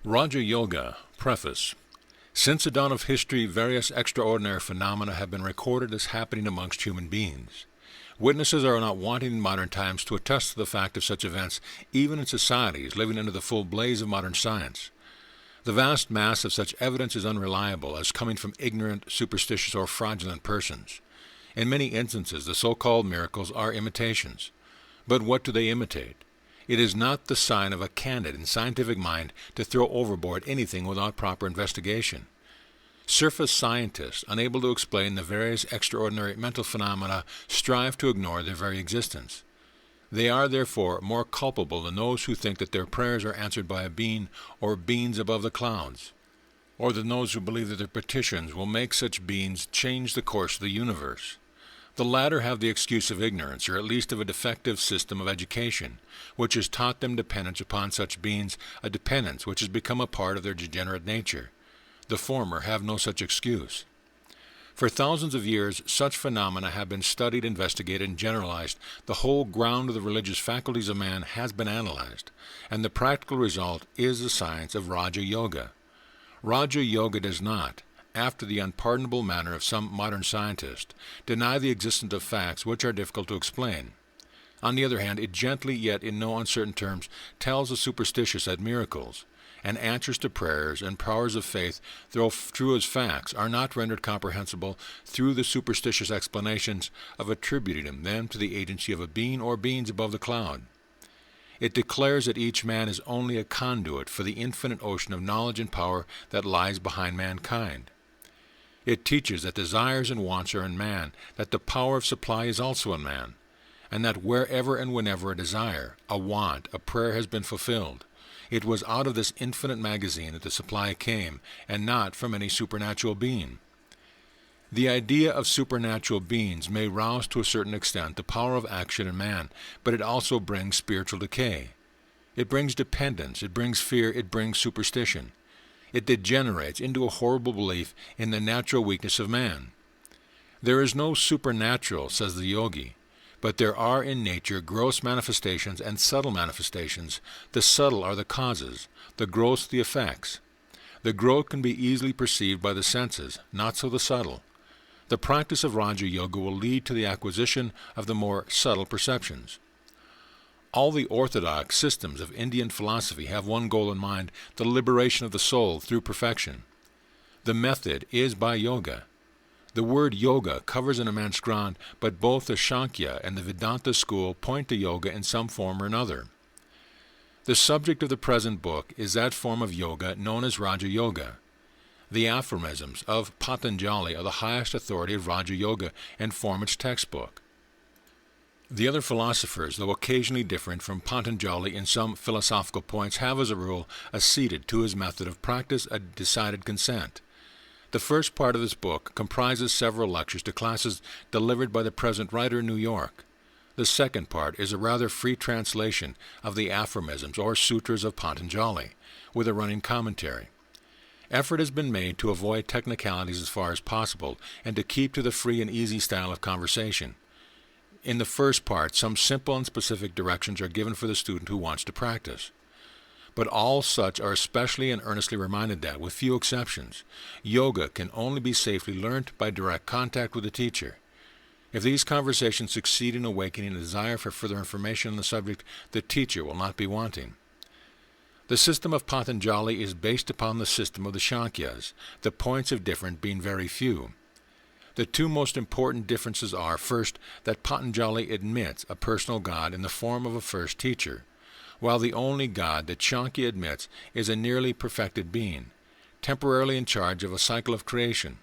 Raja Yoga, Preface. Since the dawn of history, various extraordinary phenomena have been recorded as happening amongst human beings. Witnesses are not wanting in modern times to attest to the fact of such events, even in societies living under the full blaze of modern science. The vast mass of such evidence is unreliable, as coming from ignorant, superstitious, or fraudulent persons. In many instances, the so-called miracles are imitations. But what do they imitate? It is not the sign of a candid and scientific mind to throw overboard anything without proper investigation. Surface scientists, unable to explain the various extraordinary mental phenomena, strive to ignore their very existence. They are, therefore, more culpable than those who think that their prayers are answered by a being or beings above the clouds, or than those who believe that their petitions will make such beings change the course of the universe. The latter have the excuse of ignorance, or at least of a defective system of education, which has taught them dependence upon such beings, a dependence which has become a part of their degenerate nature. The former have no such excuse. For thousands of years, such phenomena have been studied, investigated, and generalized. The whole ground of the religious faculties of man has been analyzed, and the practical result is the science of Raja Yoga. Raja Yoga does not, after the unpardonable manner of some modern scientists, deny the existence of facts which are difficult to explain. On the other hand, it gently, yet in no uncertain terms, tells the superstitious that miracles, and answers to prayers and powers of faith, though true as facts, are not rendered comprehensible through the superstitious explanations of attributing them to the agency of a being or beings above the cloud. It declares that each man is only a conduit for the infinite ocean of knowledge and power that lies behind mankind. It teaches that desires and wants are in man, that the power of supply is also in man, and that wherever and whenever a desire, a want, a prayer has been fulfilled, it was out of this infinite magazine that the supply came, and not from any supernatural being. The idea of supernatural beings may rouse to a certain extent the power of action in man, but it also brings spiritual decay. It brings dependence, it brings fear, it brings superstition. It degenerates into a horrible belief in the natural weakness of man. There is no supernatural, says the yogi, but there are in nature gross manifestations and subtle manifestations. The subtle are the causes, the gross the effects. The gross can be easily perceived by the senses, not so the subtle. The practice of Raja Yoga will lead to the acquisition of the more subtle perceptions. All the orthodox systems of Indian philosophy have one goal in mind, the liberation of the soul through perfection. The method is by yoga. The word yoga covers an immense ground, but both the Shania and the Vedanta school point to yoga in some form or another. The subject of the present book is that form of yoga known as Raja Yoga. The aphorisms of Patanjali are the highest authority of Raja Yoga and form its textbook. The other philosophers, though occasionally different from Patanjali in some philosophical points, have as a rule acceded to his method of practice a decided consent. The first part of this book comprises several lectures to classes delivered by the present writer in New York. The second part is a rather free translation of the aphorisms or sutras of Patanjali, with a running commentary. Effort has been made to avoid technicalities as far as possible and to keep to the free and easy style of conversation. In the first part, some simple and specific directions are given for the student who wants to practice. But all such are especially and earnestly reminded that, with few exceptions, yoga can only be safely learnt by direct contact with the teacher. If these conversations succeed in awakening a desire for further information on the subject, the teacher will not be wanting. The system of Patanjali is based upon the system of the Shankyas, the points of difference being very few. The two most important differences are, first, that Patanjali admits a personal God in the form of a first teacher, while the only God that Shakya admits is a nearly perfected being, temporarily in charge of a cycle of creation.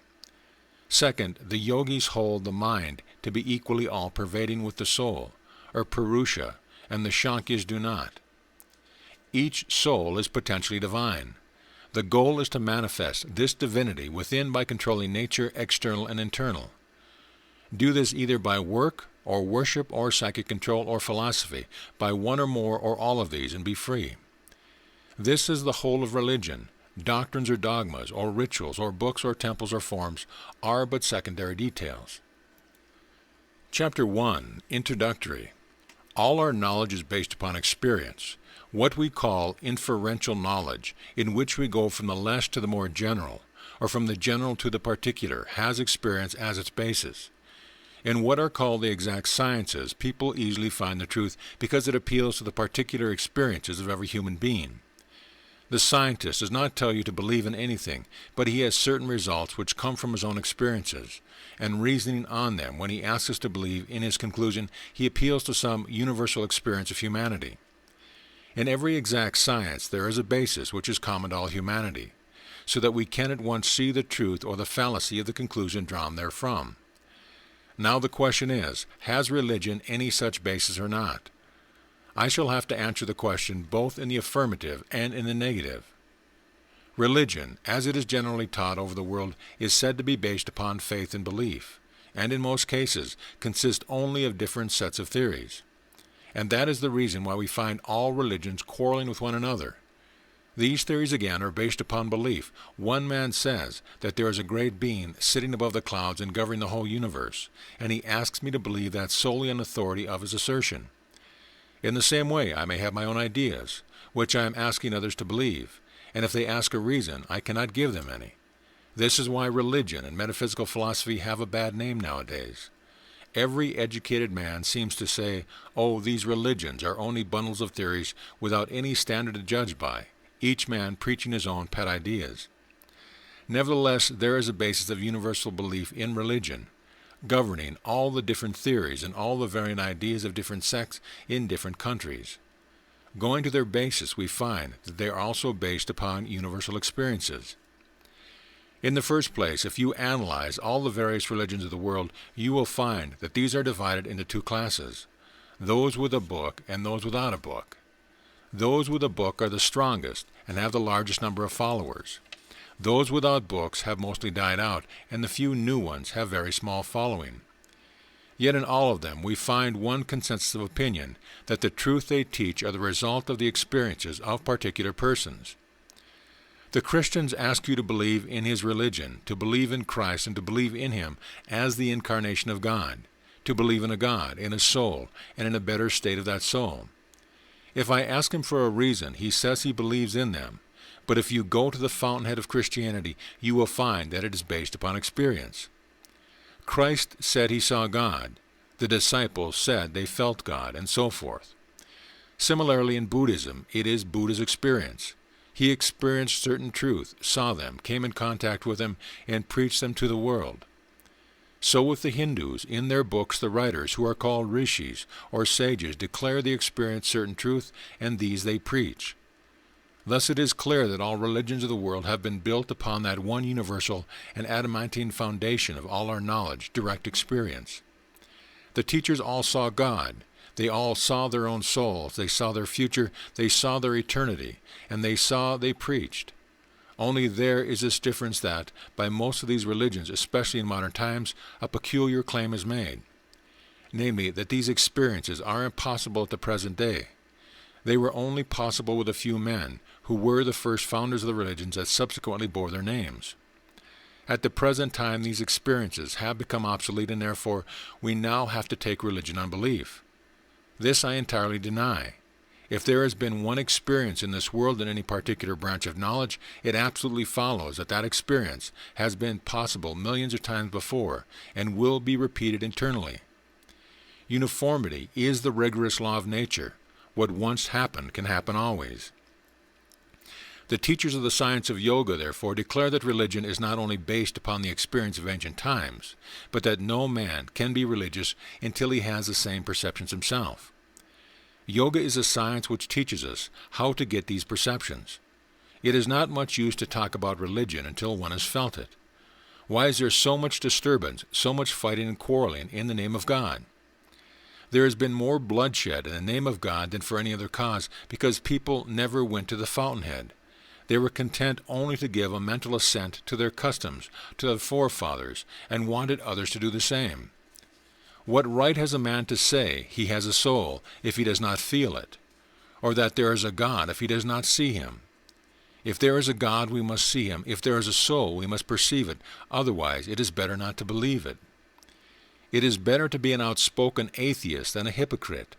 Second, the yogis hold the mind to be equally all-pervading with the soul, or Purusha, and the Shankyas do not. Each soul is potentially divine. The goal is to manifest this divinity within by controlling nature, external and internal. Do this either by work or worship or psychic control or philosophy, by one or more or all of these, and be free. This is the whole of religion. Doctrines or dogmas or rituals or books or temples or forms are but secondary details. Chapter 1. Introductory. All our knowledge is based upon experience, what we call inferential knowledge, in which we go from the less to the more general, or from the general to the particular, has experience as its basis. In what are called the exact sciences, people easily find the truth because it appeals to the particular experiences of every human being. The scientist does not tell you to believe in anything, but he has certain results which come from his own experiences, and reasoning on them, when he asks us to believe in his conclusion, he appeals to some universal experience of humanity. In every exact science there is a basis which is common to all humanity, so that we can at once see the truth or the fallacy of the conclusion drawn therefrom. Now the question is, has religion any such basis or not? I shall have to answer the question both in the affirmative and in the negative. Religion, as it is generally taught over the world, is said to be based upon faith and belief, and in most cases consists only of different sets of theories. And that is the reason why we find all religions quarreling with one another. These theories again are based upon belief. One man says that there is a great being sitting above the clouds and governing the whole universe, and he asks me to believe that solely on authority of his assertion. In the same way, I may have my own ideas, which I am asking others to believe, and if they ask a reason, I cannot give them any. This is why religion and metaphysical philosophy have a bad name nowadays. Every educated man seems to say, oh, these religions are only bundles of theories without any standard to judge by, each man preaching his own pet ideas. Nevertheless, there is a basis of universal belief in religion, governing all the different theories and all the varying ideas of different sects in different countries. Going to their basis, we find that they are also based upon universal experiences. In the first place, if you analyze all the various religions of the world, you will find that these are divided into two classes, those with a book and those without a book. Those with a book are the strongest and have the largest number of followers. Those without books have mostly died out, and the few new ones have very small following. Yet in all of them we find one consensus of opinion, that the truth they teach are the result of the experiences of particular persons. The Christians ask you to believe in his religion, to believe in Christ, and to believe in him as the incarnation of God, to believe in a God, in a soul, and in a better state of that soul. If I ask him for a reason, he says he believes in them. But if you go to the fountainhead of Christianity, you will find that it is based upon experience. Christ said he saw God. The disciples said they felt God, and so forth. Similarly, in Buddhism, it is Buddha's experience. He experienced certain truth, saw them, came in contact with them, and preached them to the world. So with the Hindus, in their books the writers, who are called rishis, or sages, declare they experienced certain truth, and these they preach. Thus it is clear that all religions of the world have been built upon that one universal and adamantine foundation of all our knowledge, direct experience. The teachers all saw God. They all saw their own souls. They saw their future. They saw their eternity. And they preached. Only there is this difference that, by most of these religions, especially in modern times, a peculiar claim is made. Namely, that these experiences are impossible at the present day. They were only possible with a few men, who were the first founders of the religions that subsequently bore their names. At the present time, these experiences have become obsolete, and therefore we now have to take religion on belief. This I entirely deny. If there has been one experience in this world in any particular branch of knowledge, it absolutely follows that that experience has been possible millions of times before, and will be repeated eternally. Uniformity is the rigorous law of nature. What once happened can happen always. The teachers of the science of yoga, therefore, declare that religion is not only based upon the experience of ancient times, but that no man can be religious until he has the same perceptions himself. Yoga is a science which teaches us how to get these perceptions. It is not much use to talk about religion until one has felt it. Why is there so much disturbance, so much fighting and quarreling in the name of God? There has been more bloodshed in the name of God than for any other cause, because people never went to the fountainhead. They were content only to give a mental assent to their customs, to their forefathers, and wanted others to do the same. What right has a man to say he has a soul if he does not feel it, or that there is a God if he does not see him? If there is a God, we must see him. If there is a soul, we must perceive it. Otherwise, it is better not to believe it. It is better to be an outspoken atheist than a hypocrite.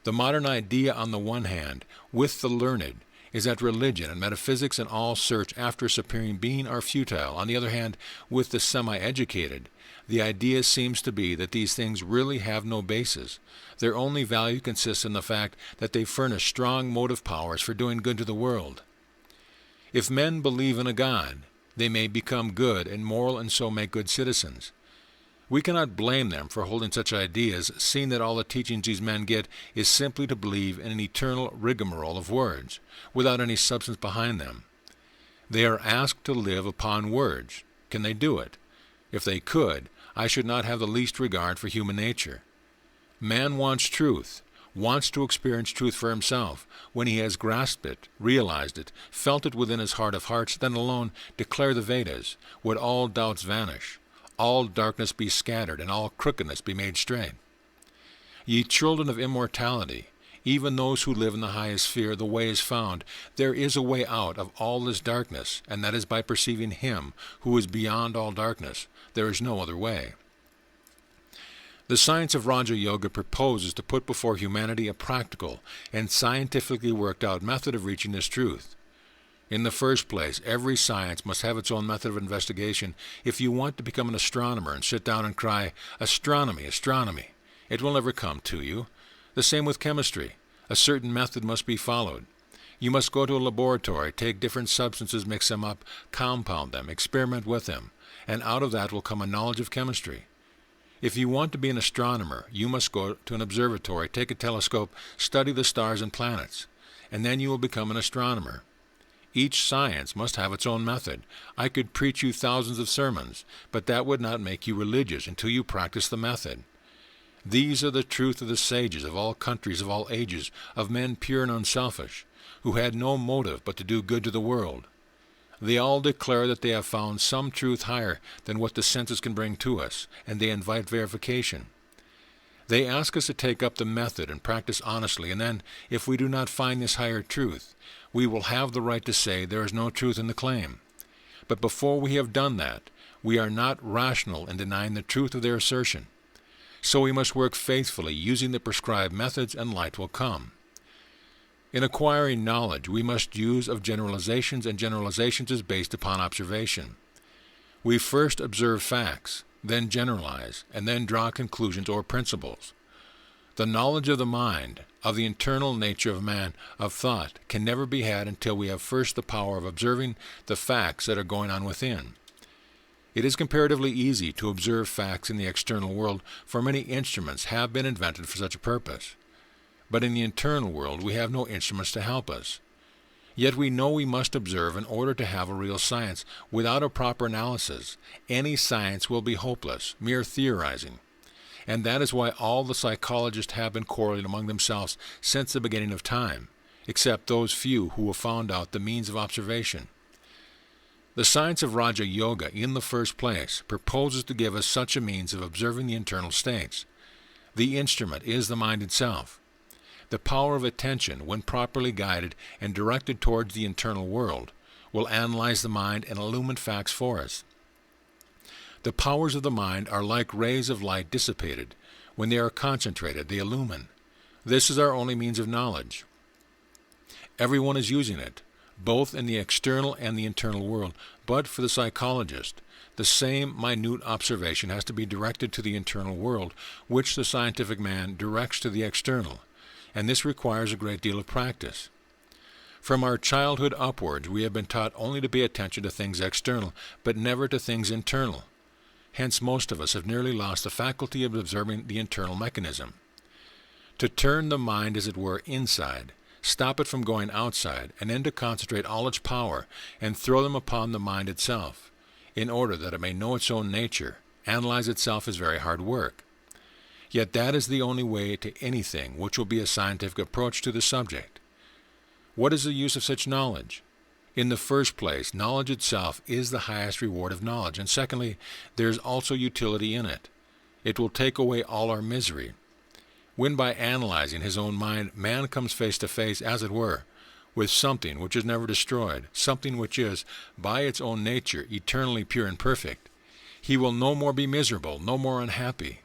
The modern idea, on the one hand, with the learned, is that religion and metaphysics and all search after a supreme being are futile. On the other hand, with the semi-educated, the idea seems to be that these things really have no basis. Their only value consists in the fact that they furnish strong motive powers for doing good to the world. If men believe in a God, they may become good and moral and so make good citizens. We cannot blame them for holding such ideas, seeing that all the teachings these men get is simply to believe in an eternal rigmarole of words, without any substance behind them. They are asked to live upon words. Can they do it? If they could, I should not have the least regard for human nature. Man wants truth, wants to experience truth for himself. When he has grasped it, realized it, felt it within his heart of hearts, then alone, declare the Vedas, would all doubts vanish, all darkness be scattered, and all crookedness be made straight. Ye children of immortality, even those who live in the highest sphere, the way is found. There is a way out of all this darkness, and that is by perceiving Him who is beyond all darkness. There is no other way. The science of Raja Yoga proposes to put before humanity a practical and scientifically worked out method of reaching this truth. In the first place, every science must have its own method of investigation. If you want to become an astronomer and sit down and cry, "Astronomy, astronomy," it will never come to you. The same with chemistry. A certain method must be followed. You must go to a laboratory, take different substances, mix them up, compound them, experiment with them, and out of that will come a knowledge of chemistry. If you want to be an astronomer, you must go to an observatory, take a telescope, study the stars and planets, and then you will become an astronomer. Each science must have its own method. I could preach you thousands of sermons, but that would not make you religious until you practice the method. These are the truth of the sages of all countries, of all ages, of men pure and unselfish, who had no motive but to do good to the world. They all declare that they have found some truth higher than what the senses can bring to us, and they invite verification. They ask us to take up the method and practice honestly, and then, if we do not find this higher truth, we will have the right to say there is no truth in the claim. But before we have done that, we are not rational in denying the truth of their assertion. So we must work faithfully, using the prescribed methods, and light will come. In acquiring knowledge, we must use of generalizations, and generalizations is based upon observation. We first observe facts, then generalize, and then draw conclusions or principles. The knowledge of the mind, of the internal nature of man, of thought, can never be had until we have first the power of observing the facts that are going on within. It is comparatively easy to observe facts in the external world, for many instruments have been invented for such a purpose. But in the internal world we have no instruments to help us. Yet we know we must observe in order to have a real science. Without a proper analysis, any science will be hopeless, mere theorizing. And that is why all the psychologists have been quarreling among themselves since the beginning of time, except those few who have found out the means of observation. The science of Raja Yoga, in the first place, proposes to give us such a means of observing the internal states. The instrument is the mind itself. The power of attention, when properly guided and directed towards the internal world, will analyze the mind and illumine facts for us. The powers of the mind are like rays of light dissipated. When they are concentrated, they illumine. This is our only means of knowledge. Everyone is using it, both in the external and the internal world. But for the psychologist, the same minute observation has to be directed to the internal world, which the scientific man directs to the external, and this requires a great deal of practice. From our childhood upwards, we have been taught only to pay attention to things external, but never to things internal. Hence most of us have nearly lost the faculty of observing the internal mechanism. To turn the mind, as it were, inside, stop it from going outside, and then to concentrate all its power and throw them upon the mind itself, in order that it may know its own nature, analyze itself, is very hard work. Yet that is the only way to anything which will be a scientific approach to the subject. What is the use of such knowledge? In the first place, knowledge itself is the highest reward of knowledge, and secondly, there is also utility in it. It will take away all our misery. When by analyzing his own mind, man comes face to face, as it were, with something which is never destroyed, something which is, by its own nature, eternally pure and perfect, he will no more be miserable, no more unhappy.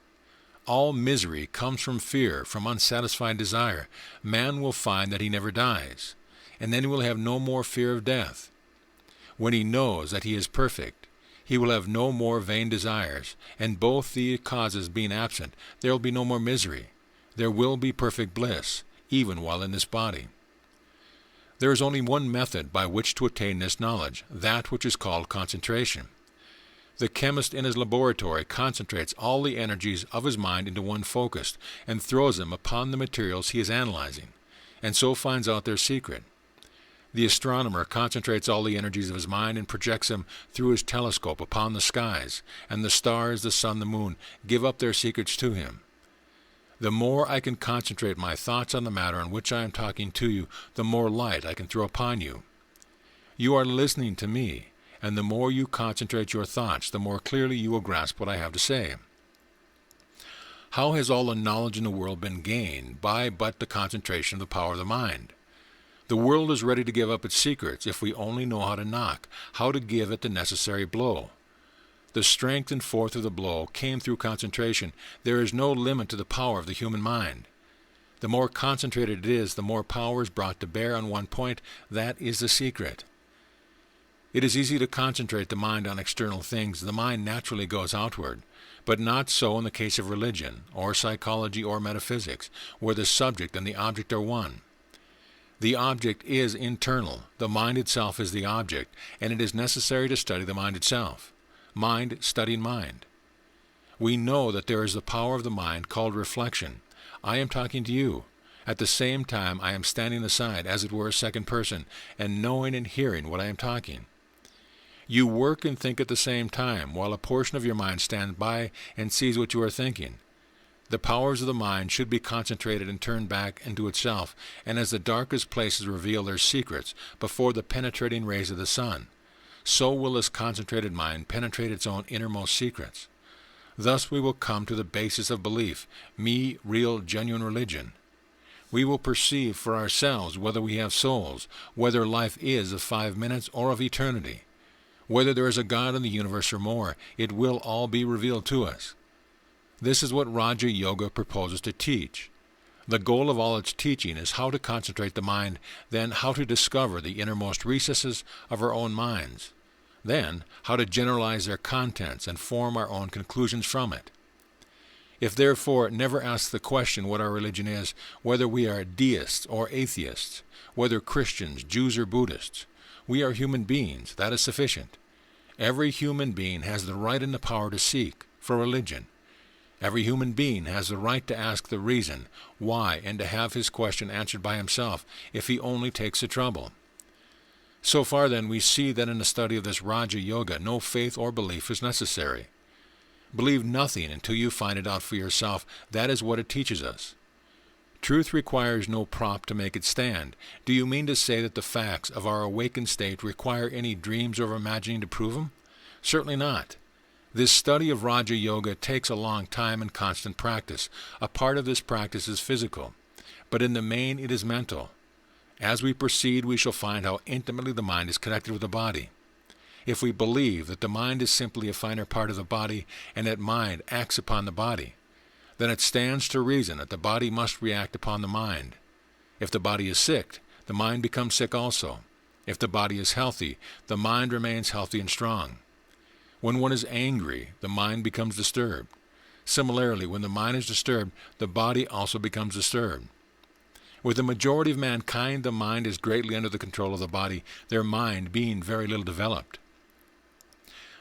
All misery comes from fear, from unsatisfied desire. Man will find that he never dies, and then he will have no more fear of death. When he knows that he is perfect, he will have no more vain desires, and both the causes being absent, there will be no more misery. There will be perfect bliss, even while in this body. There is only one method by which to attain this knowledge, that which is called concentration. The chemist in his laboratory concentrates all the energies of his mind into one focus, and throws them upon the materials he is analyzing, and so finds out their secret. The astronomer concentrates all the energies of his mind and projects them through his telescope upon the skies, and the stars, the sun, the moon, give up their secrets to him. The more I can concentrate my thoughts on the matter on which I am talking to you, the more light I can throw upon you. You are listening to me, and the more you concentrate your thoughts, the more clearly you will grasp what I have to say. How has all the knowledge in the world been gained by but the concentration of the power of the mind? The world is ready to give up its secrets if we only know how to knock, how to give it the necessary blow. The strength and force of the blow came through concentration. There is no limit to the power of the human mind. The more concentrated it is, the more power is brought to bear on one point. That is the secret. It is easy to concentrate the mind on external things. The mind naturally goes outward, but not so in the case of religion, or psychology, or metaphysics, where the subject and the object are one. The object is internal. The mind itself is the object, and it is necessary to study the mind itself. Mind studying mind. We know that there is the power of the mind called reflection. I am talking to you. At the same time, I am standing aside, as it were a second person, and knowing and hearing what I am talking. You work and think at the same time, while a portion of your mind stands by and sees what you are thinking. The powers of the mind should be concentrated and turned back into itself, and as the darkest places reveal their secrets before the penetrating rays of the sun, so will this concentrated mind penetrate its own innermost secrets. Thus we will come to the basis of belief, me, real, genuine religion. We will perceive for ourselves whether we have souls, whether life is of 5 minutes or of eternity. Whether there is a God in the universe or more, it will all be revealed to us. This is what Raja Yoga proposes to teach. The goal of all its teaching is how to concentrate the mind, then how to discover the innermost recesses of our own minds, then how to generalize their contents and form our own conclusions from it. If therefore never ask the question what our religion is, whether we are deists or atheists, whether Christians, Jews, or Buddhists, we are human beings. That is sufficient. Every human being has the right and the power to seek for religion. Every human being has the right to ask the reason why and to have his question answered by himself if he only takes the trouble. So far then we see that in the study of this Raja Yoga no faith or belief is necessary. Believe nothing until you find it out for yourself. That is what it teaches us. Truth requires no prop to make it stand. Do you mean to say that the facts of our awakened state require any dreams or imagining to prove them? Certainly not. This study of Raja Yoga takes a long time and constant practice. A part of this practice is physical, but in the main it is mental. As we proceed, we shall find how intimately the mind is connected with the body. If we believe that the mind is simply a finer part of the body and that mind acts upon the body, then it stands to reason that the body must react upon the mind. If the body is sick, the mind becomes sick also. If the body is healthy, the mind remains healthy and strong. When one is angry, the mind becomes disturbed. Similarly, when the mind is disturbed, the body also becomes disturbed. With the majority of mankind, the mind is greatly under the control of the body, their mind being very little developed.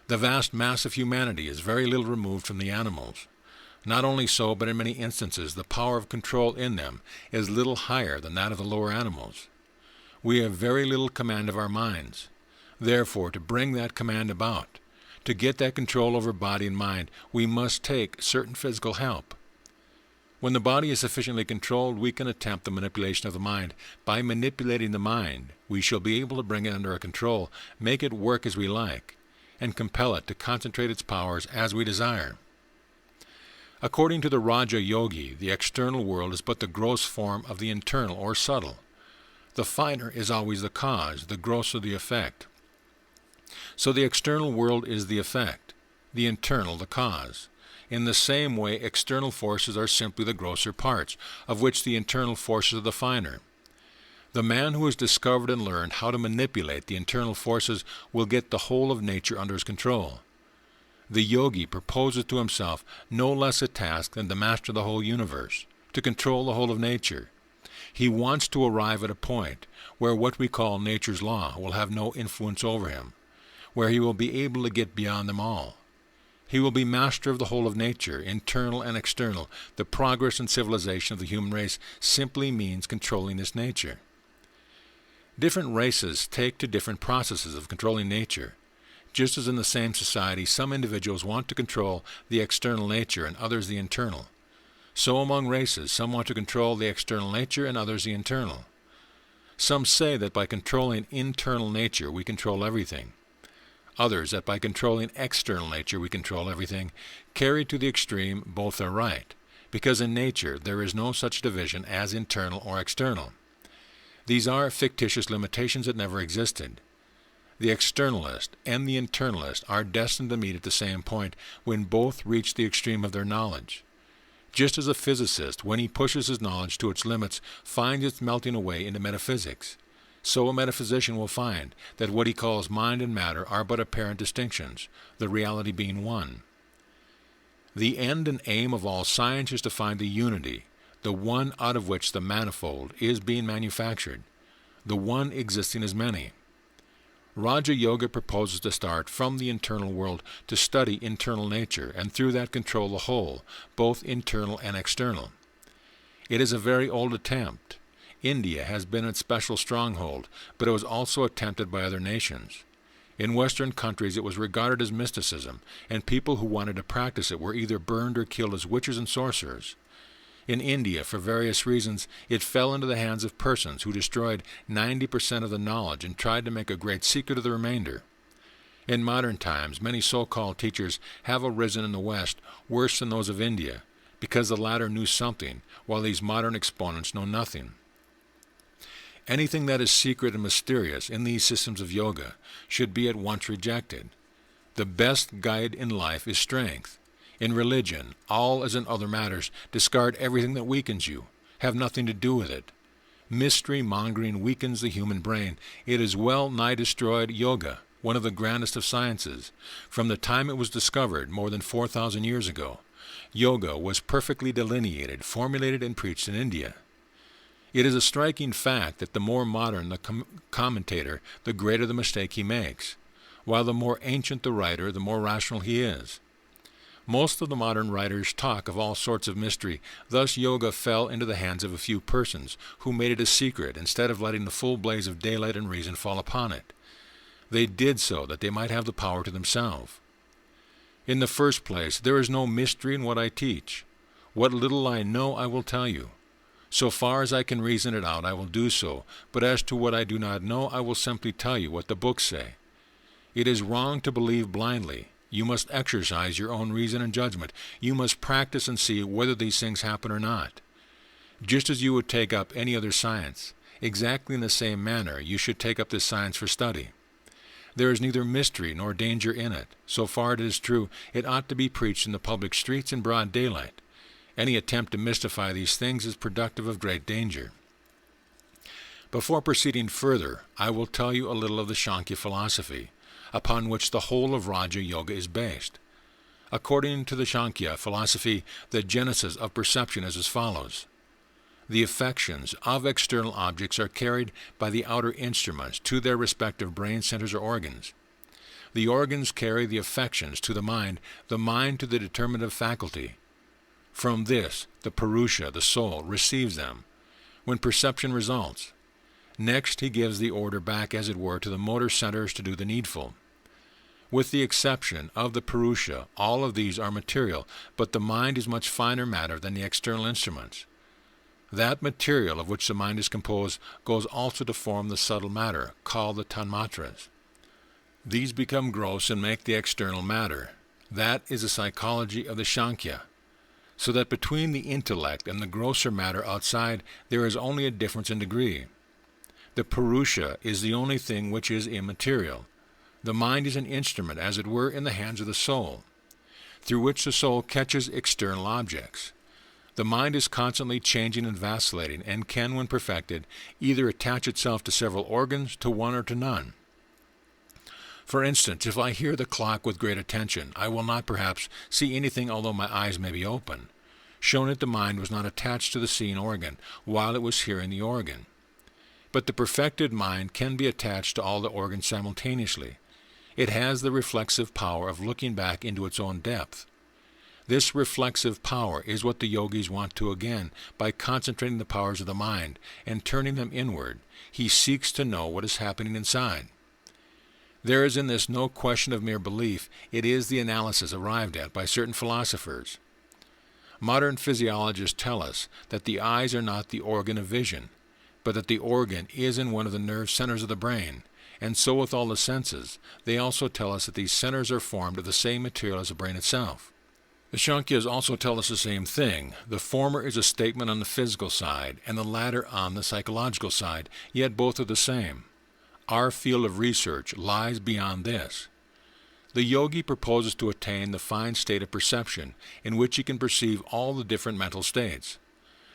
The vast mass of humanity is very little removed from the animals. Not only so, but in many instances, the power of control in them is little higher than that of the lower animals. We have very little command of our minds. Therefore, to bring that command about, to get that control over body and mind, we must take certain physical help. When the body is sufficiently controlled, we can attempt the manipulation of the mind. By manipulating the mind, we shall be able to bring it under our control, make it work as we like, and compel it to concentrate its powers as we desire. According to the Raja Yogi, the external world is but the gross form of the internal or subtle. The finer is always the cause, the grosser the effect. So the external world is the effect, the internal the cause. In the same way, external forces are simply the grosser parts, of which the internal forces are the finer. The man who has discovered and learned how to manipulate the internal forces will get the whole of nature under his control. The yogi proposes to himself no less a task than to master the whole universe, to control the whole of nature. He wants to arrive at a point where what we call nature's law will have no influence over him, where he will be able to get beyond them all. He will be master of the whole of nature, internal and external. The progress and civilization of the human race simply means controlling this nature. Different races take to different processes of controlling nature. Just as in the same society, some individuals want to control the external nature and others the internal. So among races, some want to control the external nature and others the internal. Some say that by controlling internal nature we control everything. Others that by controlling external nature we control everything. Carried to the extreme, both are right, because in nature there is no such division as internal or external. These are fictitious limitations that never existed. The externalist and the internalist are destined to meet at the same point when both reach the extreme of their knowledge. Just as a physicist, when he pushes his knowledge to its limits, finds it melting away into metaphysics, so a metaphysician will find that what he calls mind and matter are but apparent distinctions, the reality being one. The end and aim of all science is to find the unity, the one out of which the manifold is being manufactured, the one existing as many. Raja Yoga proposes to start from the internal world to study internal nature and through that control the whole, both internal and external. It is a very old attempt. India has been its special stronghold, but it was also attempted by other nations. In Western countries it was regarded as mysticism, and people who wanted to practice it were either burned or killed as witches and sorcerers. In India, for various reasons, it fell into the hands of persons who destroyed 90% of the knowledge and tried to make a great secret of the remainder. In modern times, many so-called teachers have arisen in the West worse than those of India, because the latter knew something, while these modern exponents know nothing. Anything that is secret and mysterious in these systems of yoga should be at once rejected. The best guide in life is strength. In religion, all as in other matters, discard everything that weakens you. Have nothing to do with it. Mystery-mongering weakens the human brain. It has well nigh destroyed yoga, one of the grandest of sciences. From the time it was discovered, more than 4,000 years ago, yoga was perfectly delineated, formulated, and preached in India. It is a striking fact that the more modern the commentator, the greater the mistake he makes, while the more ancient the writer, the more rational he is. Most of the modern writers talk of all sorts of mystery. Thus yoga fell into the hands of a few persons, who made it a secret instead of letting the full blaze of daylight and reason fall upon it. They did so that they might have the power to themselves. In the first place, there is no mystery in what I teach. What little I know I will tell you. So far as I can reason it out, I will do so, but as to what I do not know, I will simply tell you what the books say. It is wrong to believe blindly. You must exercise your own reason and judgment. You must practice and see whether these things happen or not. Just as you would take up any other science, exactly in the same manner you should take up this science for study. There is neither mystery nor danger in it. So far it is true, it ought to be preached in the public streets in broad daylight. Any attempt to mystify these things is productive of great danger. Before proceeding further, I will tell you a little of the Sankhya philosophy, upon which the whole of Raja Yoga is based. According to the Sankhya philosophy, the genesis of perception is as follows. The affections of external objects are carried by the outer instruments to their respective brain centers or organs. The organs carry the affections to the mind to the determinative faculty. From this, the Purusha, the soul, receives them, when perception results. Next, he gives the order back, as it were, to the motor centers to do the needful. With the exception of the Purusha, all of these are material, but the mind is much finer matter than the external instruments. That material of which the mind is composed goes also to form the subtle matter, called the tanmatras. These become gross and make the external matter. That is the psychology of the Sankhya. So that between the intellect and the grosser matter outside, there is only a difference in degree. The Purusha is the only thing which is immaterial. The mind is an instrument, as it were, in the hands of the soul. through which the soul catches external objects. The mind is constantly changing and vacillating, and can, when perfected, either attach itself to several organs, to one, or to none. For instance, if I hear the clock with great attention, I will not perhaps see anything although my eyes may be open, showing that the mind was not attached to the seeing organ while it was hearing the organ. But the perfected mind can be attached to all the organs simultaneously. It has the reflexive power of looking back into its own depth. This reflexive power is what the yogis want to again. By concentrating the powers of the mind and turning them inward, he seeks to know what is happening inside. There is in this no question of mere belief. It is the analysis arrived at by certain philosophers. Modern physiologists tell us that the eyes are not the organ of vision, but that the organ is in one of the nerve centers of the brain, and so with all the senses. They also tell us that these centers are formed of the same material as the brain itself. The Shankyas also tell us the same thing. The former is a statement on the physical side, and the latter on the psychological side, yet both are the same. Our field of research lies beyond this. The yogi proposes to attain the fine state of perception, in which he can perceive all the different mental states.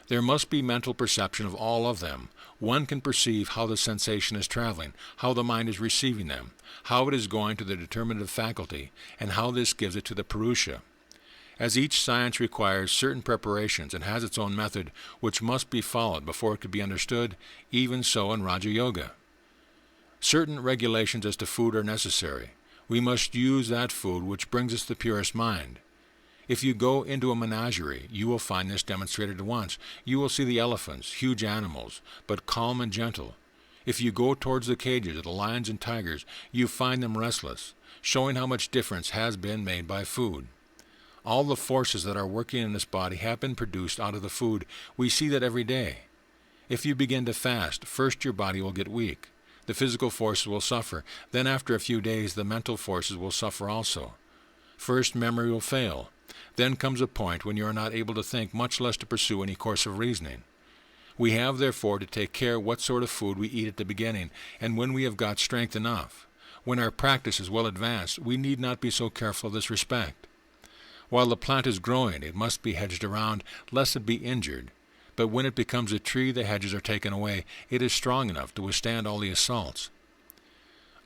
There must be mental perception of all of them. One can perceive how the sensation is traveling, how the mind is receiving them, how it is going to the determinative faculty, and how this gives it to the Purusha. As each science requires certain preparations and has its own method which must be followed before it could be understood, even so in Raja Yoga. Certain regulations as to food are necessary. We must use that food which brings us the purest mind. If you go into a menagerie, you will find this demonstrated at once. You will see the elephants, huge animals, but calm and gentle. If you go towards the cages of the lions and tigers, you find them restless, showing how much difference has been made by food. All the forces that are working in this body have been produced out of the food. We see that every day. If you begin to fast, first your body will get weak. The physical forces will suffer. Then after a few days, the mental forces will suffer also. First, memory will fail. Then comes a point when you are not able to think, much less to pursue any course of reasoning. We have, therefore, to take care what sort of food we eat at the beginning, and when we have got strength enough. When our practice is well advanced, we need not be so careful of this respect. While the plant is growing, it must be hedged around, lest it be injured. But when it becomes a tree, the hedges are taken away. It is strong enough to withstand all the assaults.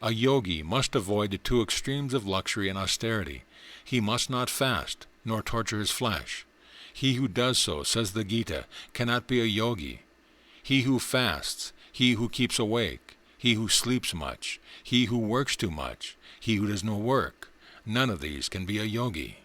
A yogi must avoid the two extremes of luxury and austerity. He must not fast, nor torture his flesh. He who does so, says the Gita, cannot be a yogi. He who fasts, he who keeps awake, he who sleeps much, he who works too much, he who does no work, none of these can be a yogi.